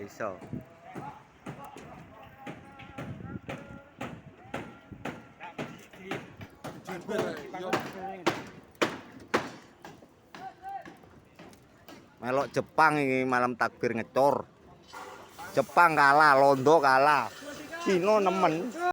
iso. Melok Jepang ini malam takbir ngecor. Jepang kalah, Londo kalah. Cino nemen.